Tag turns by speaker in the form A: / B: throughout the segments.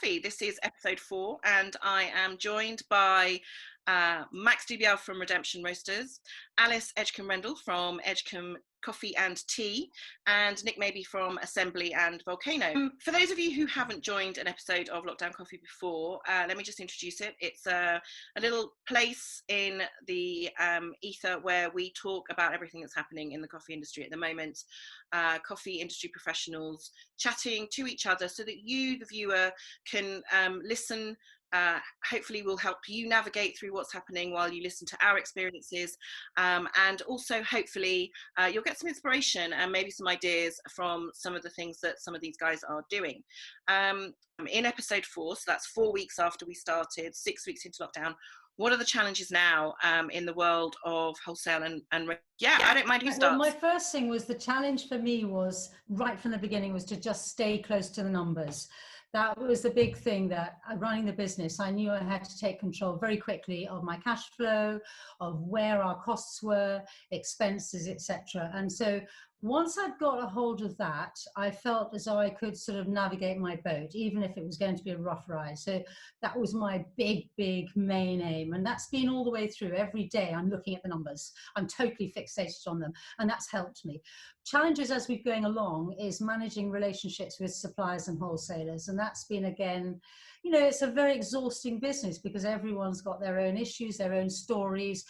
A: Coffee. This is episode 4, and I am joined by Max Dubiel from Redemption Roasters, Alice Edgcumbe-Rendle from Edgcumbe Coffee and Tea, and Nick Mabey from Assembly and Volcano. For those of you who haven't joined an episode of Lockdown Coffee before, let me just introduce it. It's a little place in the ether where we talk about everything that's happening in the coffee industry at the moment. Coffee industry professionals chatting to each other so that you, the viewer, can listen. Hopefully will help you navigate through what's happening while you listen to our experiences, and also hopefully you'll get some inspiration and maybe some ideas from some of the things that some of these guys are doing. In episode 4, so that's 4 weeks after we started, 6 weeks into lockdown, what are the challenges now in the world of wholesale and I don't mind who starts.
B: Well, my first thing was, the challenge for me was right from the beginning was to just stay close to the numbers. That was the big thing, that running the business, I knew I had to take control very quickly of my cash flow, of where our costs were, expenses, etc. And so once I'd got a hold of that, I felt as though I could sort of navigate my boat, even if it was going to be a rough ride. So that was my big main aim. And that's been all the way through. Every day I'm looking at the numbers. I'm totally fixated on them. And that's helped me. Challenges as we're going along is managing relationships with suppliers and wholesalers. And that's been, again, you know, it's a very exhausting business because everyone's got their own issues, their own stories.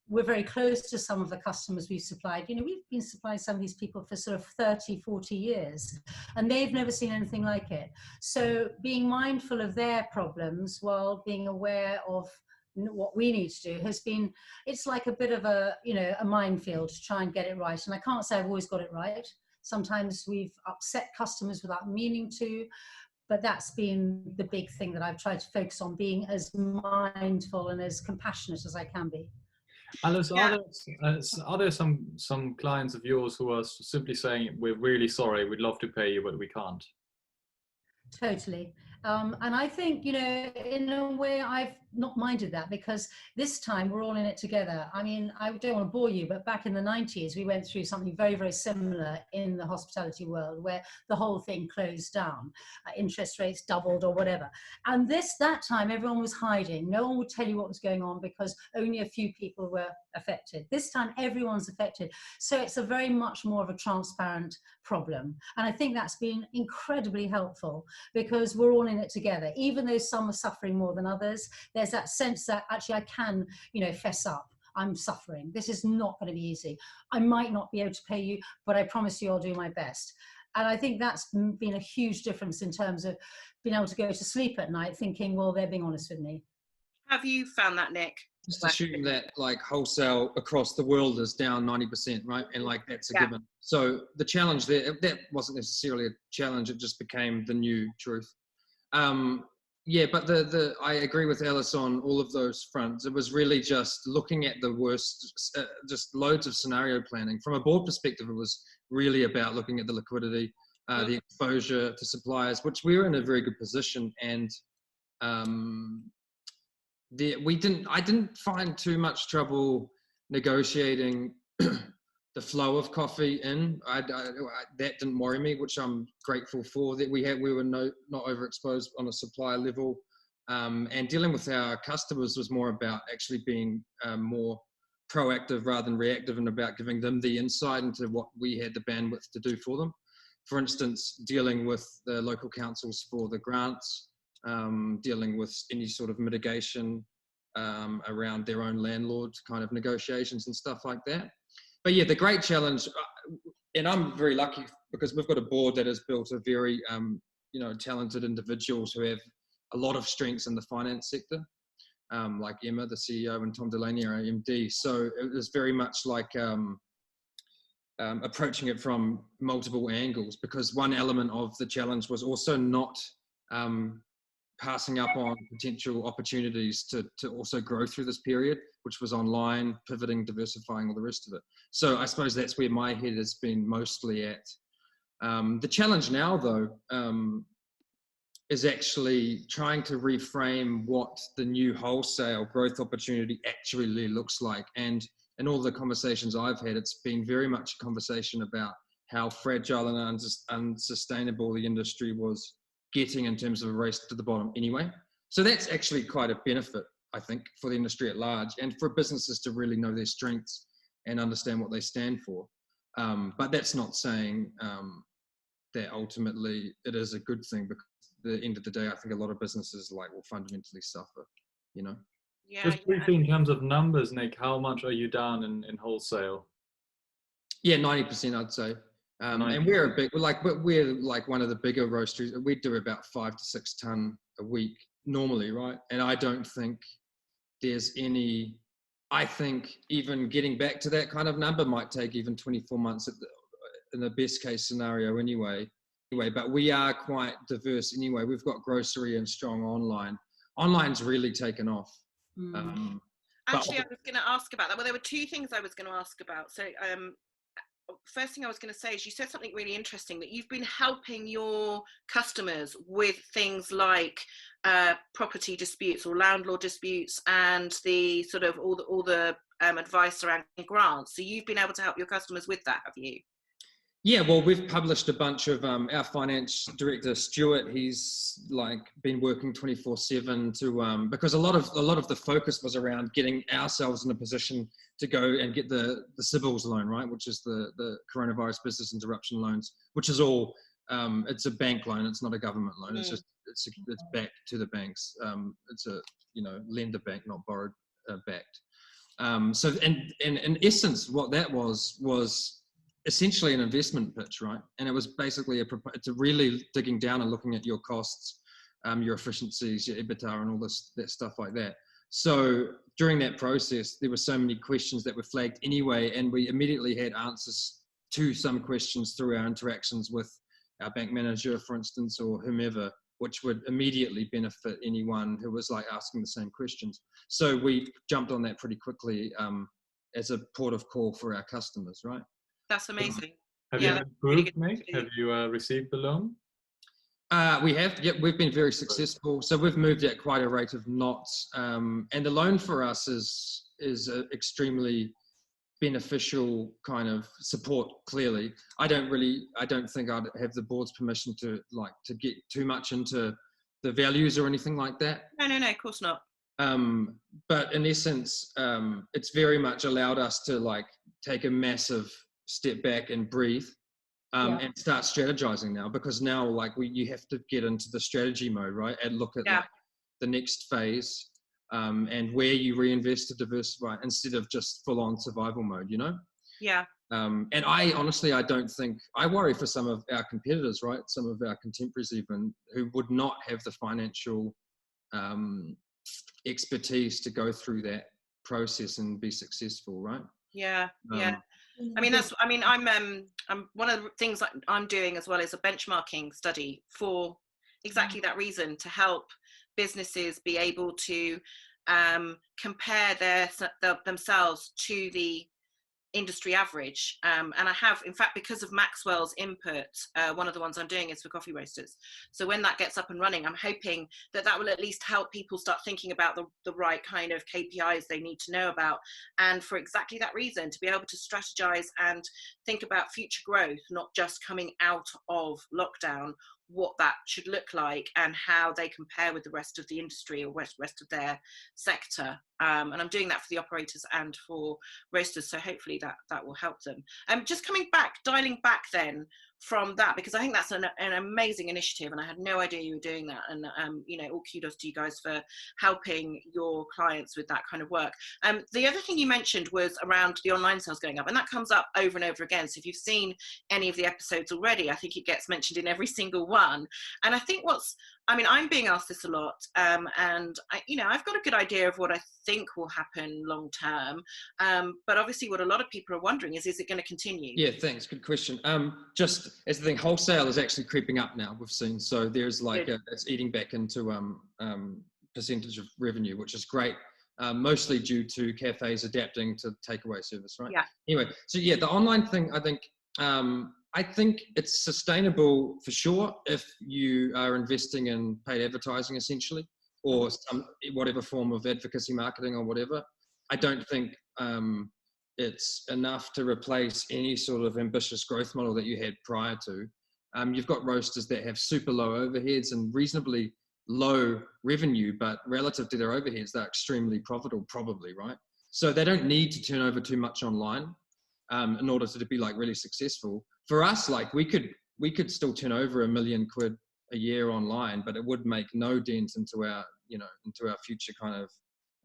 B: We're very close to some of the customers we've supplied. You know, we've been supplying some of these people for sort of 30, 40 years, and they've never seen anything like it. So being mindful of their problems while being aware of what we need to do has been, it's like a bit of a, you know, a minefield to try and get it right. And I can't say I've always got it right. Sometimes we've upset customers without meaning to, but that's been the big thing that I've tried to focus on, being as mindful and as compassionate as I can be.
C: Alice, are there some clients of yours who are simply saying, we're really sorry, we'd love to pay you, but we can't?
B: Totally. And I think, you know, in a way I've not minded that, because this time we're all in it together. I mean, I don't want to bore you, but back in the 90s, we went through something very similar in the hospitality world, where the whole thing closed down, interest rates doubled or whatever. And that time everyone was hiding. No one would tell you what was going on because only a few people were affected. This time everyone's affected. So it's a very much more of a transparent problem. And I think that's been incredibly helpful, because we're all in it together. Even though some are suffering more than others, there's that sense that actually I can, you know, fess up. I'm suffering. This is not going to be easy. I might not be able to pay you, but I promise you I'll do my best. And I think that's been a huge difference in terms of being able to go to sleep at night thinking, well, they're being honest with me.
A: Have you found that, Nick?
D: Just assume that like wholesale across the world is down 90%, right? And like that's a given. So the challenge there, that wasn't necessarily a challenge, it just became the new truth. Yeah, but I agree with Alice on all of those fronts. It was really just looking at the worst, just loads of scenario planning. From a board perspective, it was really about looking at the liquidity, the exposure to suppliers, which we were in a very good position. And I didn't find too much trouble negotiating the flow of coffee in. That didn't worry me, which I'm grateful for. That we were not overexposed on a supply level, and dealing with our customers was more about actually being more proactive rather than reactive, and about giving them the insight into what we had the bandwidth to do for them. For instance, dealing with the local councils for the grants, dealing with any sort of mitigation around their own landlord kind of negotiations and stuff like that. But yeah, the great challenge, and I'm very lucky because we've got a board that has built a very, you know, talented individuals who have a lot of strengths in the finance sector, like Emma, the CEO, and Tom Delaney, our MD. So it was very much like approaching it from multiple angles, because one element of the challenge was also not passing up on potential opportunities to also grow through this period, which was online, pivoting, diversifying, all the rest of it. So I suppose that's where my head has been mostly at. The challenge now, though, is actually trying to reframe what the new wholesale growth opportunity actually looks like. And in all the conversations I've had, it's been very much a conversation about how fragile and unsustainable the industry was getting in terms of a race to the bottom anyway. So that's actually quite a benefit, I think, for the industry at large, and for businesses to really know their strengths and understand what they stand for. But that's not saying that ultimately it is a good thing, because at the end of the day, I think a lot of businesses will fundamentally suffer, you know?
A: Yeah.
C: Just briefly, in terms of numbers, Nick, how much are you down in wholesale?
D: Yeah, 90%, I'd say. And we're like one of the bigger roasteries. We do about 5 to 6 ton a week normally, right? And I don't think there's any, I think even getting back to that kind of number might take even 24 months in the best case scenario anyway. But we are quite diverse anyway. We've got grocery and strong online. Online's really taken off.
A: Actually, I was going to ask about that. Well, there were two things I was going to ask about. So first thing I was going to say is, you said something really interesting, that you've been helping your customers with things like property disputes or landlord disputes, and the sort of all the advice around grants. So you've been able to help your customers with that, have you?
D: Yeah, well, we've published a bunch of our finance director, Stuart. He's been working 24/7 to because a lot of the focus was around getting ourselves in a position to go and get the CBILS loan, right, which is the coronavirus business interruption loans, which is all it's a bank loan. It's not a government loan. It's just it's back to the banks. It's a lender bank, not borrowed backed. So in essence, what that was essentially an investment pitch, right? And it was basically it's a really digging down and looking at your costs, your efficiencies, your EBITDA, and all that stuff like that. So during that process, there were so many questions that were flagged anyway, and we immediately had answers to some questions through our interactions with our bank manager, for instance, or whomever, which would immediately benefit anyone who was asking the same questions. So we jumped on that pretty quickly as a port of call for our customers, right?
A: That's amazing.
C: Have you been approved, Nick? Have you received the loan?
D: We have. Yep, we've been very successful. So we've moved at quite a rate of knots, and the loan for us is an extremely beneficial kind of support. Clearly, I don't think I'd have the board's permission to get too much into the values or anything like that.
A: No, of course not.
D: But in essence, it's very much allowed us to take a massive step back and breathe, and start strategizing now, because now you have to get into the strategy mode, right, and look at the next phase, and where you reinvest to diversify instead of just full on survival mode, and I honestly, I don't think, I worry for some of our competitors, right, some of our contemporaries even, who would not have the financial expertise to go through that process and be successful, right?
A: I'm one of the things that I'm doing as well is a benchmarking study for exactly that reason, to help businesses be able to compare themselves to the industry average, and I have, in fact, because of Maxwell's input, one of the ones I'm doing is for coffee roasters. So when that gets up and running, I'm hoping that will at least help people start thinking about the right kind of KPIs they need to know about, and for exactly that reason, to be able to strategize and think about future growth, not just coming out of lockdown, what that should look like and how they compare with the rest of the industry or rest of their sector. And I'm doing that for the operators and for roasters, so hopefully that will help them. Just dialing back then from that, because I think that's an amazing initiative, and I had no idea you were doing that, and all kudos to you guys for helping your clients with that kind of work. The other thing you mentioned was around the online sales going up, and that comes up over and over again. So if you've seen any of the episodes already, I think it gets mentioned in every single one. And I think I'm being asked this a lot, and I've got a good idea of what I think will happen long term, but obviously what a lot of people are wondering is it going to continue? Yeah,
D: thanks, good question. Just as the thing, wholesale is actually creeping up now, we've seen, so there's it's eating back into percentage of revenue, which is great, mostly due to cafes adapting to takeaway service, right? Anyway, so the online thing, I think it's sustainable for sure if you are investing in paid advertising, essentially, or whatever form of advocacy marketing or whatever. I don't think it's enough to replace any sort of ambitious growth model that you had prior to. You've got roasters that have super low overheads and reasonably low revenue, but relative to their overheads, they're extremely profitable, probably, right? So they don't need to turn over too much online in order to be like really successful. For us, like we could still turn over £1 million a year online, but it would make no dent into our, into our future kind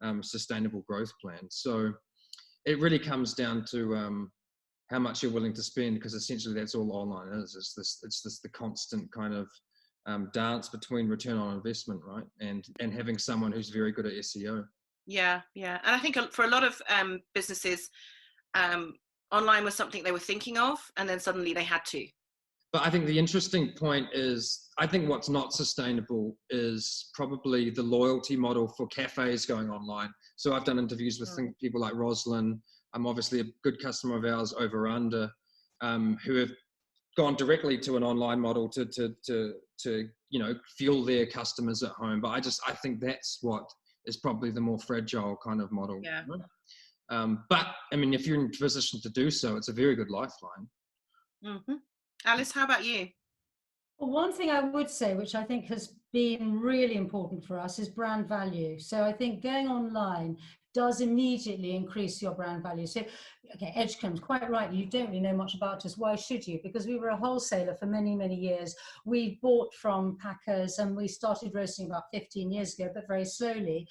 D: of sustainable growth plan. So it really comes down to how much you're willing to spend, because essentially that's all online is. It's this the constant kind of dance between return on investment, right? And having someone who's very good at SEO.
A: Yeah. And I think for a lot of businesses, online was something they were thinking of, and then suddenly they had to.
D: But I think the interesting point is, I think what's not sustainable is probably the loyalty model for cafes going online. So I've done interviews with people like Rosalind. I'm obviously a good customer of ours, Over Under, who have gone directly to an online model to fuel their customers at home. But I think that's what is probably the more fragile kind of model.
A: Yeah.
D: But I mean, if you're in a position to do so, it's a very good lifeline.
A: Mm-hmm. Alice, how about you?
B: Well, one thing I would say, which I think has been really important for us, is brand value. So I think going online does immediately increase your brand value. So, okay, Edgcumbe, quite right, you don't really know much about us. Why should you? Because we were a wholesaler for many, many years. We bought from packers and we started roasting about 15 years ago, but very slowly.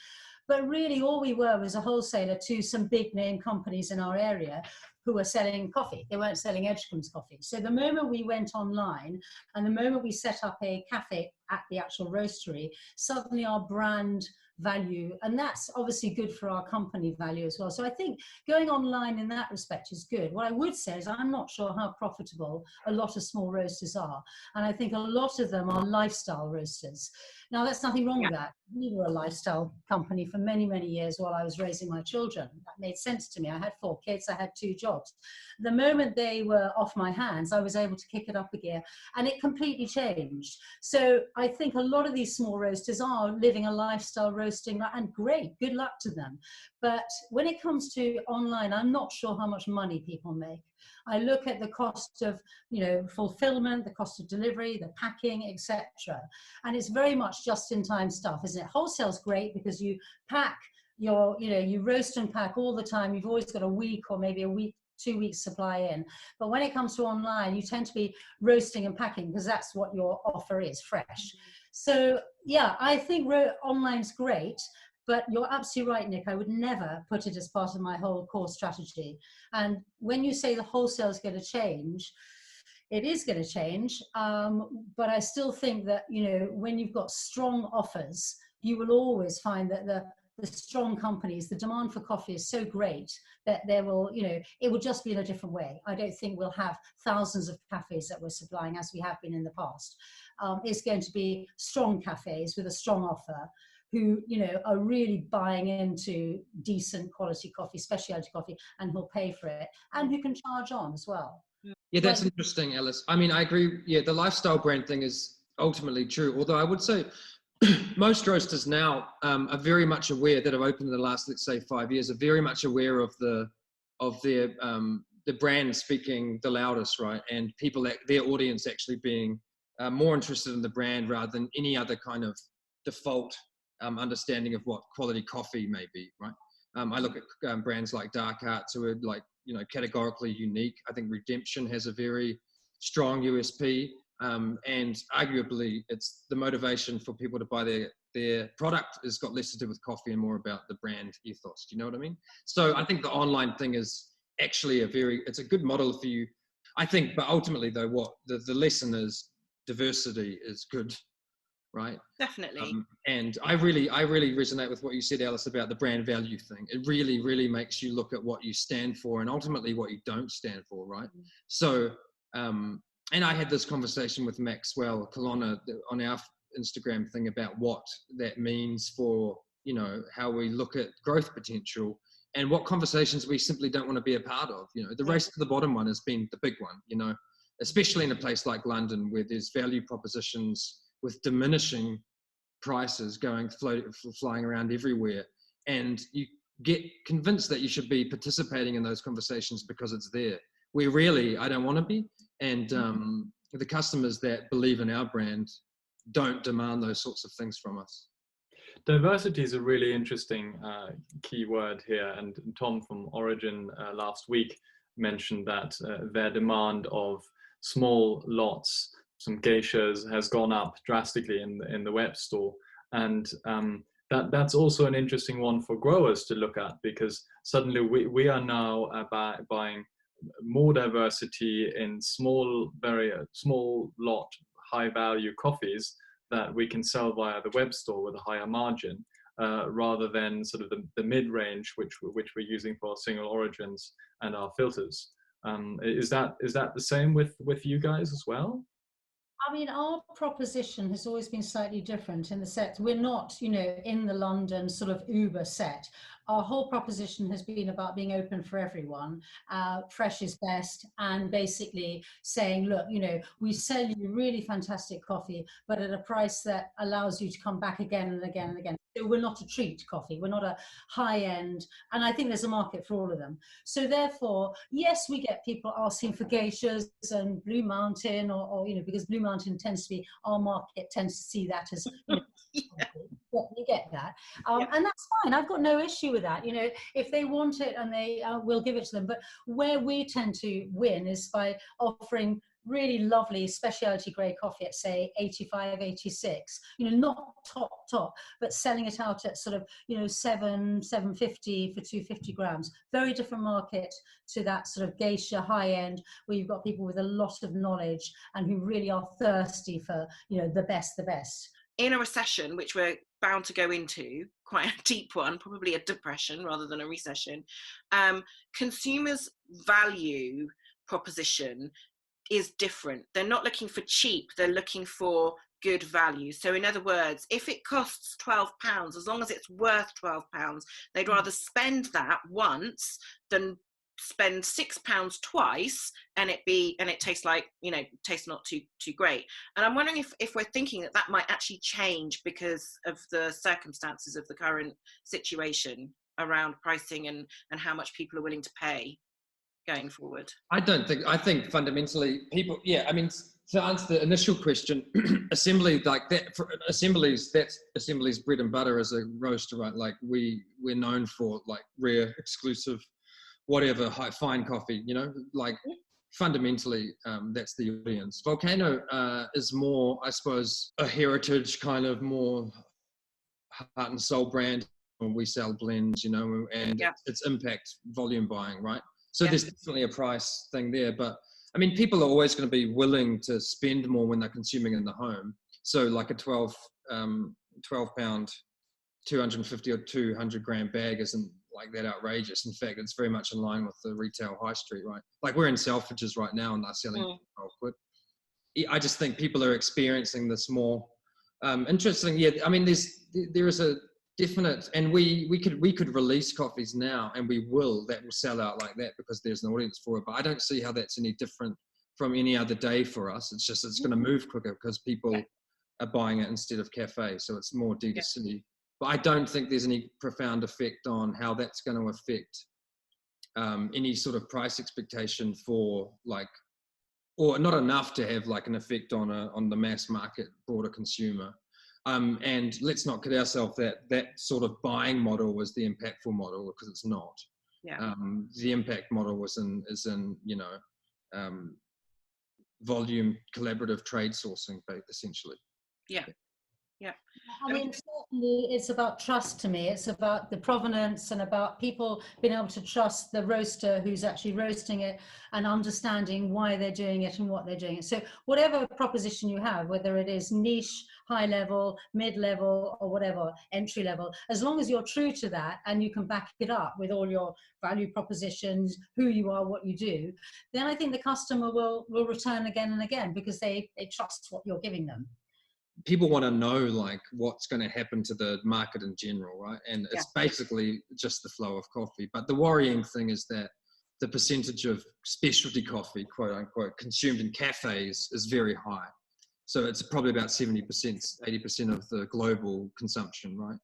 B: But really all we were was a wholesaler to some big name companies in our area who were selling coffee. They weren't selling Edgcumbe's coffee. So the moment we went online and the moment we set up a cafe at the actual roastery, suddenly our brand value, and that's obviously good for our company value as well. So I think going online in that respect is good. What I would say is I'm not sure how profitable a lot of small roasters are. And I think a lot of them are lifestyle roasters. Now, there's nothing wrong with that. We were a lifestyle company for many, many years while I was raising my children. That made sense to me. I had 4 kids, I had 2 jobs. The moment they were off my hands, I was able to kick it up a gear, and it completely changed. So I think a lot of these small roasters are living a lifestyle roasting, and great, good luck to them. But when it comes to online, I'm not sure how much money people make. I look at the cost of, fulfillment, the cost of delivery, the packing, etc. And it's very much just-in-time stuff, isn't it? Wholesale's great because you pack you roast and pack all the time. You've always got a week or maybe a week, 2 weeks supply in. But when it comes to online, you tend to be roasting and packing because that's what your offer is, fresh. So yeah, I think online's great. But you're absolutely right, Nick. I would never put it as part of my whole core strategy. And when you say the wholesale is going to change, it is going to change. But I still think that, when you've got strong offers, you will always find that the strong companies, the demand for coffee is so great that there will, it will just be in a different way. I don't think we'll have thousands of cafes that we're supplying as we have been in the past. It's going to be strong cafes with a strong offer, who are really buying into decent quality coffee, specialty coffee, and who'll pay for it, and who can charge on as well.
D: Yeah, that's interesting, Alice. I mean, I agree. Yeah, the lifestyle brand thing is ultimately true. Although I would say most roasters now are very much aware, that have opened in the last, let's say, 5 years, are very much aware of their brand speaking the loudest, right? And their audience actually being more interested in the brand rather than any other kind of default understanding of what quality coffee may be, right? I look at brands like Dark Arts, who are categorically unique. I think Redemption has a very strong USP, and arguably it's the motivation for people to buy their product has got less to do with coffee and more about the brand ethos. Do you know what I mean? So I think the online thing is actually it's a good model for you, I think. But ultimately, though, what the lesson is, diversity is good. Right.
A: Definitely.
D: And I really resonate with what you said, Alice, about the brand value thing. It really, really makes you look at what you stand for and ultimately what you don't stand for. Right. So, and I had this conversation with Maxwell Colonna on our Instagram thing about what that means for, how we look at growth potential and what conversations we simply don't want to be a part of. The race to the bottom one has been the big one, especially in a place like London where there's value propositions with diminishing prices flying around everywhere, and you get convinced that you should be participating in those conversations because it's there, where really I don't want to be. And the customers that believe in our brand don't demand those sorts of things from us.
C: Diversity is a really interesting key word here, and Tom from Origin last week mentioned that their demand of small lots, some geishas, has gone up drastically in the web store, and that's also an interesting one for growers to look at, because suddenly we are now buying more diversity in very small lot, high value coffees that we can sell via the web store with a higher margin, rather than sort of the mid-range which we're using for our single origins and our filters. Is that the same with you guys as well?
B: I mean, our proposition has always been slightly different in the set. We're not, you know, in the London sort of Uber set. Our whole proposition has been about being open for everyone. Fresh is best, and basically saying, look, you know, we sell you really fantastic coffee, but at a price that allows you to come back again and again and again. So we're not a treat coffee. We're not a high end, and I think there's a market for all of them. So therefore, yes, we get people asking for geishas and Blue Mountain, or you know, because Blue Mountain tends to be, our market tends to see that as, you know, you get that, and that's fine. I've got no issue with that. You know, if they want it, and they will give it to them. But where we tend to win is by offering really lovely specialty grade coffee at, say, 85, 86, you know, not top, but selling it out at sort of, you know, 750 for 250 grams. Very different market to that sort of geisha high end, where you've got people with a lot of knowledge and who really are thirsty for, you know, the best.
A: In a recession, which we're bound to go into, quite a deep one, probably a depression rather than a recession, consumers' value proposition is different. They're not looking for cheap, they're looking for good value. So in other words, if it costs £12, as long as it's worth £12, they'd rather spend that once than spend £6 twice and it tastes like, you know, tastes not too great. And I'm wondering if we're thinking that might actually change because of the circumstances of the current situation around pricing and how much people are willing to pay going forward.
D: I think fundamentally people, I mean, to answer the initial question, assembly like that, for assemblies, that's Assembly's bread and butter as a roaster, right? Like we're known for like rare, exclusive, whatever, fine coffee, you know, like fundamentally that's the audience. Volcano is more, I suppose, a heritage kind of more heart and soul brand. When we sell blends, you know, and it's impact volume buying, right? So there's definitely a price thing there, but I mean, people are always going to be willing to spend more when they're consuming in the home. So like a 12 pound, 250 or 200 gram bag isn't like that outrageous. In fact, it's very much in line with the retail high street, right? Like we're in Selfridges right now and they're selling 12 quid. I just think people are experiencing this more interesting. Yeah, I mean, there is a definite, and we could release coffees now, and we will, that will sell out like that because there's an audience for it. But I don't see how that's any different from any other day for us. It's just, it's going to move quicker because people are buying it instead of cafe. So it's more D2C. But I don't think there's any profound effect on how that's going to affect any sort of price expectation for like, or not enough to have like an effect on the mass market broader consumer. And let's not kid ourselves that sort of buying model was the impactful model, because it's not. The impact model is in you know, volume collaborative trade sourcing, essentially.
B: I mean, certainly it's about trust to me. It's about the provenance and about people being able to trust the roaster who's actually roasting it and understanding why they're doing it and what they're doing it. So whatever proposition you have, whether it is niche, high level, mid level, or whatever, entry level, as long as you're true to that and you can back it up with all your value propositions, who you are, what you do, then I think the customer will return again and again because they trust what you're giving them.
D: People want to know like what's going to happen to the market in general, right? And it's basically just the flow of coffee. But the worrying thing is that the percentage of specialty coffee, quote unquote, consumed in cafes is very high. So it's probably about 70%, 80% of the global consumption, right?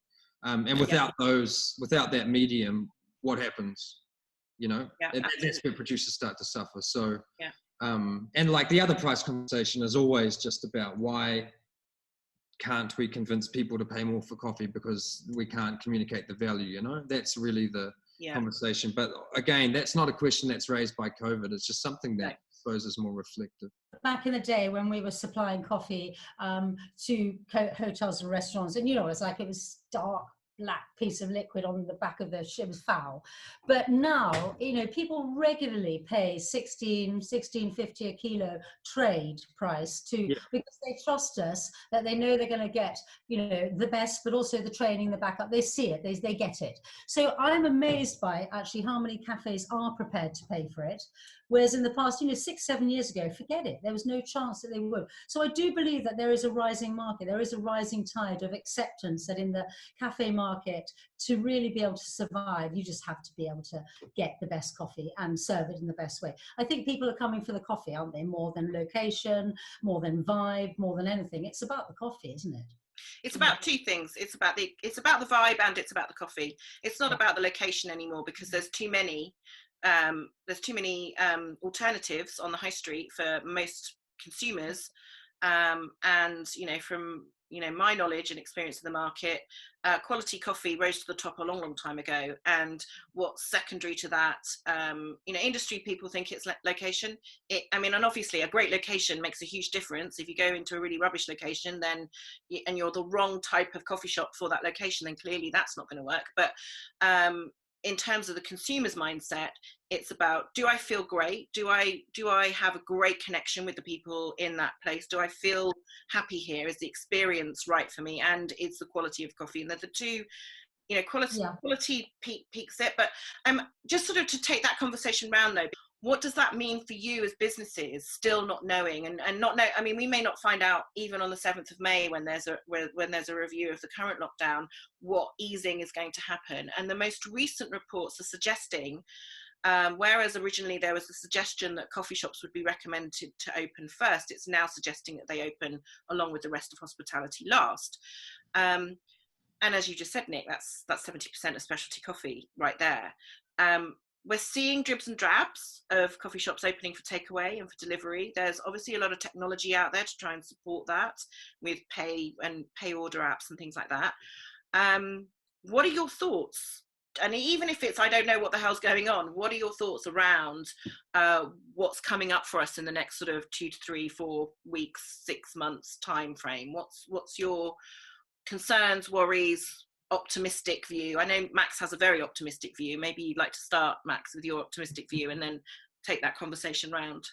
D: And without that medium, what happens? You know, that's where producers start to suffer. So And like the other price conversation is always just about why can't we convince people to pay more for coffee because we can't communicate the value, you know? That's really the conversation. But again, that's not a question that's raised by COVID. It's just something that I suppose is more reflective.
B: Back in the day when we were supplying coffee to hotels and restaurants, and you know, it was dark black piece of liquid on the back of the ship, was foul. But now, you know, people regularly pay 16.50 a kilo trade price because they trust us, that they know they're going to get, you know, the best, but also the training, the backup. They see it, they get it. So I'm amazed by actually how many cafes are prepared to pay for it. Whereas in the past, you know, 6-7 years ago, forget it. There was no chance that they would. So I do believe that there is a rising market. There is a rising tide of acceptance that in the cafe market, to really be able to survive, you just have to be able to get the best coffee and serve it in the best way. I think people are coming for the coffee, aren't they? More than location, more than vibe, more than anything. It's about the coffee, isn't it?
A: It's about two things. It's about the vibe and it's about the coffee. It's not about the location anymore, because there's too many alternatives on the high street for most consumers, and you know, from my knowledge and experience in the market, quality coffee rose to the top a long time ago. And what's secondary to that, industry people think it's location. And obviously a great location makes a huge difference. If you go into a really rubbish location, then and you're the wrong type of coffee shop for that location, then clearly that's not going to work. But in terms of the consumer's mindset, it's about, do I feel great? Do I have a great connection with the people in that place? Do I feel happy here? Is the experience right for me? And it's the quality of coffee. And the two, quality peaks it. But just sort of to take that conversation round though, what does that mean for you as businesses still not knowing and not know? I mean, we may not find out even on the 7th of May when there's a review of the current lockdown, what easing is going to happen. And the most recent reports are suggesting, whereas originally there was a suggestion that coffee shops would be recommended to open first, it's now suggesting that they open along with the rest of hospitality last. And as you just said, Nick, that's 70% of specialty coffee right there. We're seeing dribs and drabs of coffee shops opening for takeaway and for delivery. There's obviously a lot of technology out there to try and support that with pay order apps and things like that. What are your thoughts? And even if it's, I don't know what the hell's going on, what are your thoughts around what's coming up for us in the next sort of 2 to 3, 4 weeks, 6 months time frame? What's your concerns, worries, optimistic view? I know Max has a very optimistic view. Maybe you'd like to start, Max, with your optimistic view and then take that conversation round.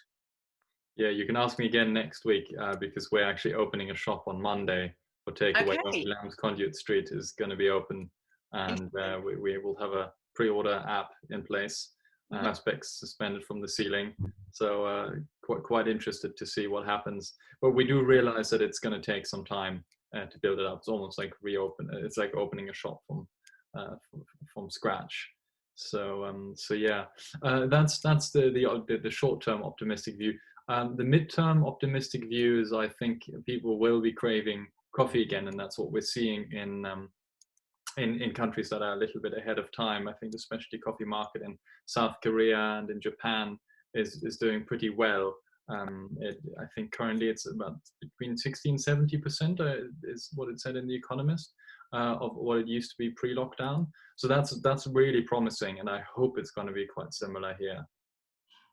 C: Yeah, you can ask me again next week, because we're actually opening a shop on Monday for takeaway.
A: Okay.
C: Lamb's Conduit Street is going to be open, and we will have a pre-order app in place. Aspects suspended from the ceiling, so quite interested to see what happens. But we do realize that it's going to take some time to build it up. It's almost like it's like opening a shop from scratch. So yeah, that's the short-term optimistic view. The mid-term optimistic view is, I think people will be craving coffee again, and that's what we're seeing in countries that are a little bit ahead of time. I think the specialty coffee market in South Korea and in Japan is doing pretty well. I think currently it's about between 60-70% is what it said in The Economist of what it used to be pre-lockdown. So that's really promising, and I hope it's going to be quite similar here.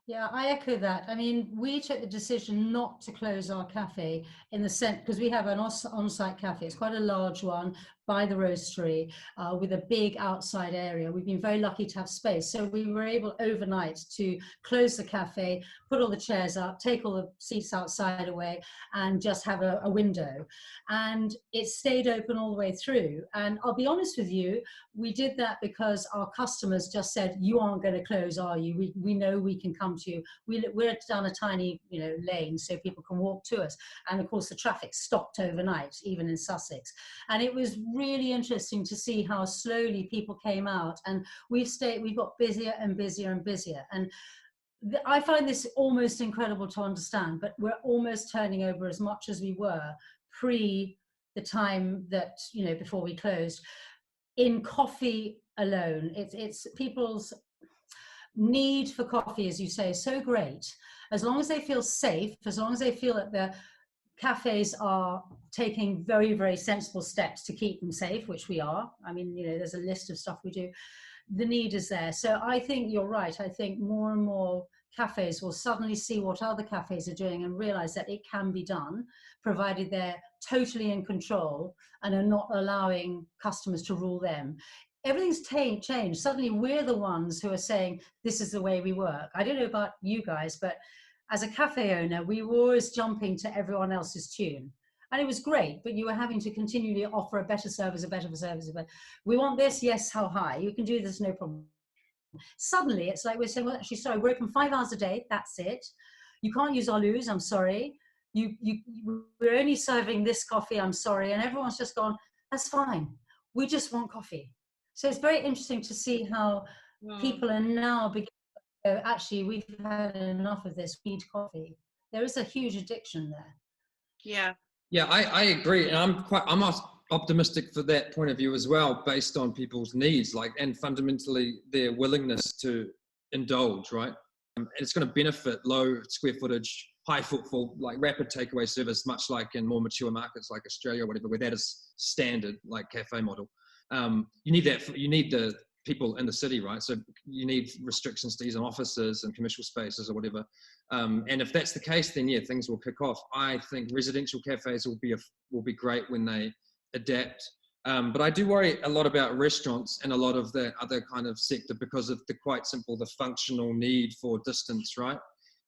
B: Yeah, I echo that. I mean, we took the decision not to close our cafe in the sense, because we have an on-site cafe. It's quite a large one by the roastery with a big outside area. We've been very lucky to have space. So we were able overnight to close the cafe, put all the chairs up, take all the seats outside away, and just have a window. And it stayed open all the way through. And I'll be honest with you, we did that because our customers just said, you aren't going to close, are you? We know we can come to you. We're down a tiny, lane so people can walk to us. And of course the traffic stopped overnight, even in Sussex. And it was really interesting to see how slowly people came out, and we've got busier and busier and busier. And I find this almost incredible to understand, but we're almost turning over as much as we were pre the time that, before we closed. In coffee alone, it's people's need for coffee, as you say, is so great. As long as they feel safe, as long as they feel that the cafes are taking very, very sensible steps to keep them safe, which we are. I mean, you know, there's a list of stuff we do. The need is there. So I think you're right. I think more and more cafes will suddenly see what other cafes are doing and realize that it can be done, provided they're totally in control and are not allowing customers to rule them. Everything's changed. Suddenly we're the ones who are saying, this is the way we work. I don't know about you guys, but as a cafe owner, we were always jumping to everyone else's tune. And it was great, but you were having to continually offer a better service, a better service. We want this, yes, how high? You can do this, no problem. Suddenly, it's like we're saying, well, actually, sorry, we're open 5 hours a day, that's it. You can't use our loos, I'm sorry. We're only serving this coffee, I'm sorry. And everyone's just gone, that's fine. We just want coffee. So it's very interesting to see how people are now beginning to go, actually, we've had enough of this, we need coffee. There is a huge addiction there.
A: Yeah.
D: Yeah, I agree. And I'm optimistic for that point of view as well, based on people's needs, like, and fundamentally their willingness to indulge, right? And it's going to benefit low square footage, high footfall, like rapid takeaway service, much like in more mature markets like Australia or whatever, where that is standard, like cafe model. You need that. You need the people in the city, right? So you need restrictions to use on offices and commercial spaces or whatever. And if that's the case, then yeah, things will kick off. I think residential cafes will be great when they adapt. But I do worry a lot about restaurants and a lot of the other kind of sector because of the quite simple, the functional need for distance, right?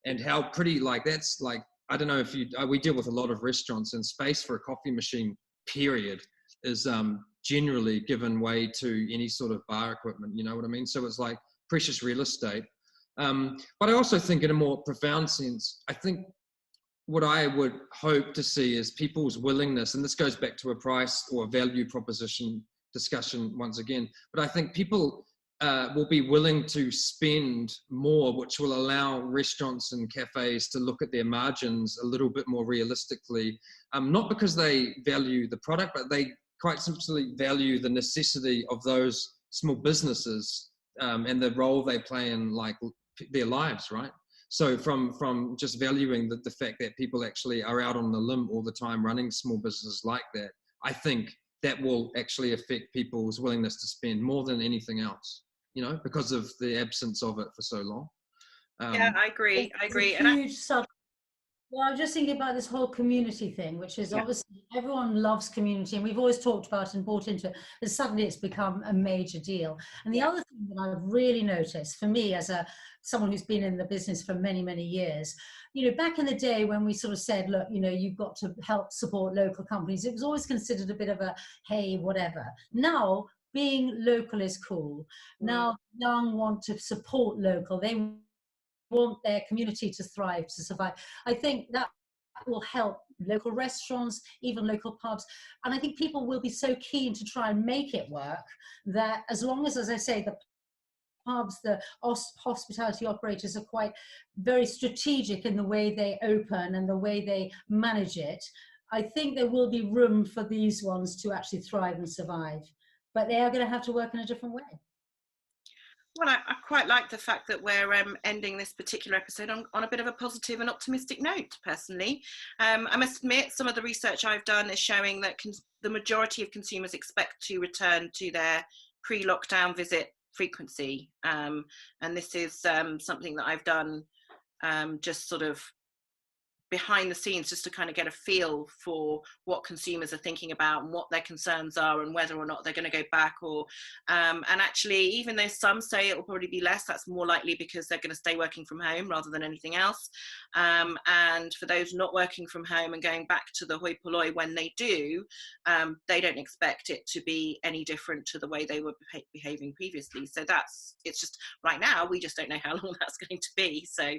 D: And how pretty, like, that's like, I don't know if we deal with a lot of restaurants, and space for a coffee machine, period, is generally given way to any sort of bar equipment, you know what I mean? So it's like precious real estate. But I also think in a more profound sense, I think what I would hope to see is people's willingness, and this goes back to a price or value proposition discussion once again, but I think people will be willing to spend more, which will allow restaurants and cafes to look at their margins a little bit more realistically, not because they value the product, but they quite simply value the necessity of those small businesses and the role they play in, like, their lives, right? So from just valuing the fact that people actually are out on the limb all the time running small businesses like that, I think that will actually affect people's willingness to spend more than anything else, you know, because of the absence of it for so long.
A: Yeah, I agree.
B: Well, I'm just thinking about this whole community thing, which is obviously everyone loves community, and we've always talked about it and bought into it, but suddenly it's become a major deal. And the other thing that I've really noticed, for me as someone who's been in the business for many, many years, you know, back in the day when we sort of said, look, you know, you've got to help support local companies, it was always considered a bit of a, hey, whatever. Now, being local is cool. Now, young want to support local. They want their community to thrive, to survive. I think that will help local restaurants, even local pubs. And I think people will be so keen to try and make it work that as long as I say, the pubs, the hospitality operators are quite very strategic in the way they open and the way they manage it, I think there will be room for these ones to actually thrive and survive. But they are going to have to work in a different way.
A: Well, I quite like the fact that we're ending this particular episode on a bit of a positive and optimistic note, personally. I must admit, some of the research I've done is showing that the majority of consumers expect to return to their pre-lockdown visit frequency. And this is something that I've done just sort of behind the scenes, just to kind of get a feel for what consumers are thinking about and what their concerns are and whether or not they're going to go back, or and actually, even though some say it will probably be less, that's more likely because they're going to stay working from home rather than anything else. And for those not working from home and going back to the hoi polloi when they do, they don't expect it to be any different to the way they were behaving previously. So it's just right now, we just don't know how long that's going to be. So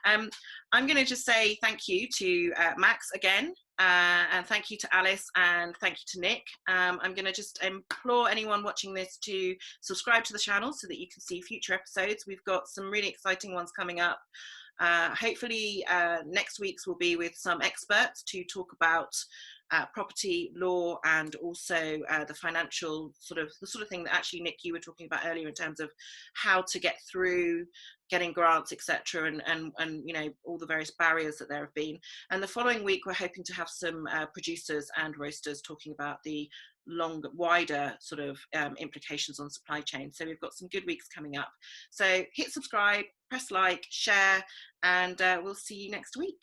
A: I'm going to just say thank you to Max again, and thank you to Alice, and thank you to Nick. I'm going to just implore anyone watching this to subscribe to the channel so that you can see future episodes. We've got some really exciting ones coming up. Hopefully next week's will be with some experts to talk about property law, and also the financial the sort of thing that actually, Nick, you were talking about earlier in terms of how to get through getting grants, etc., and you know, all the various barriers that there have been. And the following week, we're hoping to have some producers and roasters talking about the wider sort of implications on supply chain. So we've got some good weeks coming up. So hit subscribe, press like, share, and we'll see you next week.